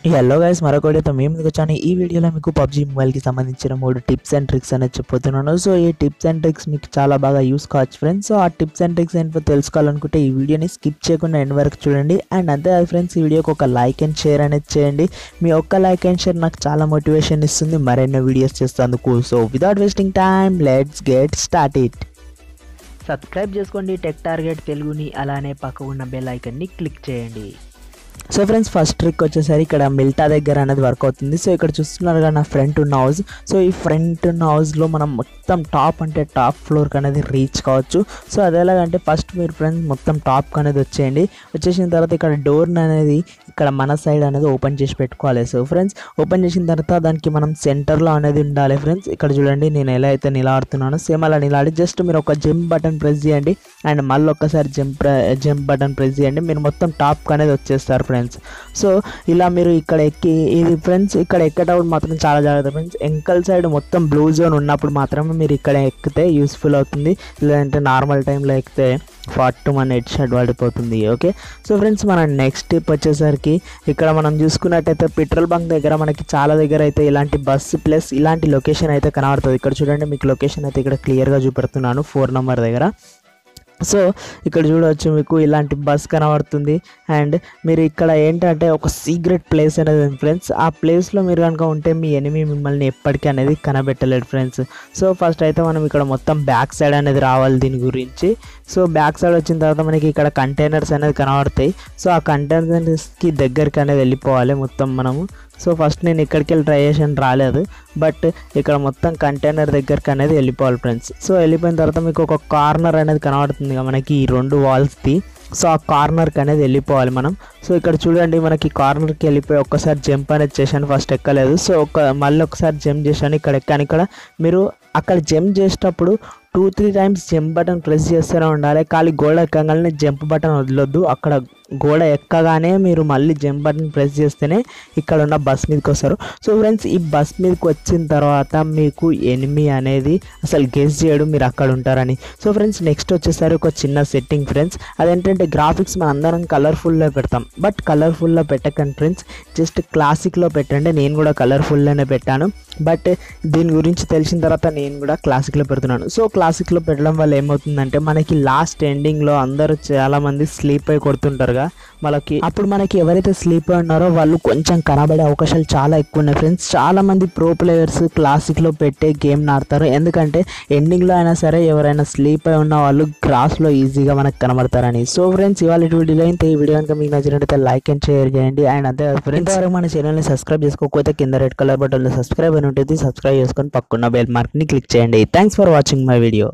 Hello guys, మరొకటితో మేము ముందుకు వచ్చాను. ఈ వీడియోలో మీకు పబ్జీ మొబైల్కి సంబంధించిన 3 టిప్స్ అండ్ ట్రిక్స్ అనేది చెప్పుతున్నాను. సో ఈ టిప్స్ అండ్ ట్రిక్స్ మీకు చాలా బాగా యూస్ కావచ్చు ఫ్రెండ్స్. సో ఆ టిప్స్ అండ్ ట్రిక్స్ ఏంటో తెలుసుకోవాలనుకుంటే ఈ వీడియోని స్కిప్ చేయకుండా ఎండ్ వరకు చూడండి. అండ్ అంతే ఫ్రెండ్స్, ఈ వీడియోకి ఒక లైక్ అండ్ షేర్ అనేది చేయండి. మీ ఒక్క లైక్ అండ్ షేర్ నాకు చాలా మోటివేషన్ ఇస్తుంది మరెన్నో వీడియోస్ చేసేందుకు. So without wasting time let's get start it. Subscribe చేసుకోండి టెక్ టార్గెట్ తెలుగుని, అలానే పక్క ఉన్న బెల్ ఐకన్ని క్లిక్ చేయండి. సో ఫ్రెండ్స్, ఫస్ట్ ట్రిక్ వచ్చేసరికి ఇక్కడ మిల్టా దగ్గర అనేది వర్క్ అవుతుంది. సో ఇక్కడ చూస్తున్నారు కదా నా ఫ్రంట్ ఉన్న హౌస్. సో ఈ ఫ్రంట్ ఉన్న హౌస్లో మనం మొత్తం టాప్ అంటే టాప్ ఫ్లోర్కి అనేది రీచ్ కావచ్చు. సో అది ఎలాగంటే ఫస్ట్ మీరు ఫ్రెండ్స్ మొత్తం టాప్కి అనేది వచ్చేయండి. వచ్చేసిన తర్వాత ఇక్కడ డోర్ అనేది ఇక్కడ మన సైడ్ అనేది ఓపెన్ చేసి పెట్టుకోవాలి. సో ఫ్రెండ్స్, ఓపెన్ చేసిన తర్వాత దానికి మనం సెంటర్లో అనేది ఉండాలి ఫ్రెండ్స్. ఇక్కడ చూడండి నేను ఎలా అయితే నిలాడుతున్నానో సేమ్ అలా నిలాడి జస్ట్ మీరు ఒక జంప్ బటన్ ప్రెస్ చేయండి అండ్ మళ్ళీ ఒక్కసారి జంప్ బటన్ ప్రెస్ చేయండి. మీరు మొత్తం టాప్కి అనేది వచ్చేస్తారు ఫ్రెండ్స్. సో ఇలా మీరు ఇక్కడ ఎక్కి ఇది ఫ్రెండ్స్ ఇక్కడ ఎక్కేటప్పుడు మాత్రం చాలా జాగ్రత్త ఫ్రెండ్స్. ఎంకల్ సైడ్ మొత్తం బ్లూ జోన్ ఉన్నప్పుడు మాత్రమే మీరు ఇక్కడ ఎక్కితే యూస్ఫుల్ అవుతుంది. లేదంటే నార్మల్ టైంలో ఎక్కితే 40 మన హెడ్ షాట్ పడిపోతుంది. ఓకే, సో ఫ్రెండ్స్ మన నెక్స్ట్ టిప్ వచ్చేసరికి ఇక్కడ మనం చూసుకున్నట్టయితే పెట్రోల్ బంక్ దగ్గర మనకి చాలా దగ్గర అయితే ఇలాంటి బస్సు ప్లస్ ఇలాంటి లొకేషన్ అయితే కనబడుతుంది. ఇక్కడ చూడండి మీకు లొకేషన్ అయితే ఇక్కడ క్లియర్గా చూపెడుతున్నాను 4 నెంబర్ దగ్గర. సో ఇక్కడ చూడవచ్చు మీకు ఇలాంటి బస్ కనబడుతుంది. అండ్ మీరు ఇక్కడ ఏంటంటే ఒక సీక్రెట్ ప్లేస్ అనేది ఉంది ఫ్రెండ్స్. ఆ ప్లేస్లో మీరు కనుక ఉంటే మీ ఎనిమీ మిమ్మల్ని ఎప్పటికీ అనేది కనబెట్టలేడు ఫ్రెండ్స్. సో ఫస్ట్ అయితే మనం ఇక్కడ మొత్తం బ్యాక్ సైడ్ అనేది రావాలి దీని గురించి. సో బ్యాక్ సైడ్ వచ్చిన తర్వాత మనకి ఇక్కడ కంటైనర్స్ అనేది కనబడతాయి. సో ఆ కంటైనర్స్కి దగ్గరికి అనేది వెళ్ళిపోవాలి మొత్తం మనము. సో ఫస్ట్ నేను ఇక్కడికి వెళ్ళి ట్రై చేసాను, రాలేదు. బట్ ఇక్కడ మొత్తం కంటైనర్ దగ్గరికి అనేది వెళ్ళిపోవాలి ఫ్రెండ్స్. సో వెళ్ళిపోయిన తర్వాత మీకు ఒక కార్నర్ అనేది కనబడుతుంది మనకి ఈ 2 వాల్స్ది. సో ఆ కార్నర్కి అనేది వెళ్ళిపోవాలి మనం. సో ఇక్కడ చూడండి మనకి కార్నర్కి వెళ్ళిపోయి ఒక్కసారి జంప్ అనేది చేశాను, ఫస్ట్ ఎక్కలేదు. సో మళ్ళీ ఒకసారి జంప్ చేశాను, ఇక్కడ ఎక్కాను. ఇక్కడ మీరు అక్కడ జంప్ చేసేటప్పుడు 2-3 టైమ్స్ జంప్ బటన్ ప్రెస్ చేస్తూనే ఉండాలి. ఖాళీ గోడ ఎక్కగానే జంప్ బటన్ వదలొద్దు. అక్కడ గోడ ఎక్కగానే మీరు మళ్ళీ జంప్ బటన్ ప్రెస్ చేస్తేనే ఇక్కడ ఉన్న బస్ మీదకి వస్తారు. సో ఫ్రెండ్స్, ఈ బస్ మీదకి వచ్చిన తర్వాత మీకు ఎనిమీ అనేది అసలు గెస్ చేయడు మీరు అక్కడ ఉంటారని. సో ఫ్రెండ్స్, నెక్స్ట్ వచ్చేసరి ఒక చిన్న సెట్టింగ్ ఫ్రెండ్స్. అదేంటంటే గ్రాఫిక్స్ మనం అందరం కలర్ఫుల్లో పెడతాం. బట్ కలర్ఫుల్లో పెట్టకండి ఫ్రెండ్స్, జస్ట్ క్లాసిక్లో పెట్టండి. నేను కూడా కలర్ఫుల్లోనే పెట్టాను. బట్ దీని గురించి తెలిసిన తర్వాత నేను కూడా క్లాసిక్లో పెడుతున్నాను. సో క్లాసిక్లో పెట్టడం వల్ల ఏమవుతుందంటే మనకి లాస్ట్ ఎండింగ్లో అందరూ చాలామంది స్లీప్ అయి కొడుతుంటారుగా వాళ్ళకి. అప్పుడు మనకి ఎవరైతే స్లీప్ అయి ఉన్నారో వాళ్ళు కొంచెం కనబడే అవకాశాలు చాలా ఎక్కువ ఉన్నాయి ఫ్రెండ్స్. చాలామంది ప్రో ప్లేయర్స్ క్లాసిక్లో పెట్టే గేమ్ ఆడతారు. ఎందుకంటే ఎండింగ్లో అయినా సరే ఎవరైనా స్లీప్ అయి ఉన్న వాళ్ళు గ్రాస్లో ఈజీగా మనకు కనబడతారని. సో ఫ్రెండ్స్, ఇవాళ వీడియోలో అయితే ఈ వీడియో కనుక మీకు నచ్చినట్టయితే లైక్ అండ్ షేర్ చేయండి. అండ్ అంతే ఫ్రెండ్స్, ఇంతవరకు మన ఛానల్ని సబ్స్క్రైబ్ చేసుకోకపోతే కింద రెడ్ కలర్ బటన్లో సబ్స్క్రైబ్ అని ఉంటుంది. సబ్స్క్రైబ్ చేసుకొని పక్కన్న బెల్ మార్క్ని క్లిక్ చేయండి. Thanks for watching my video.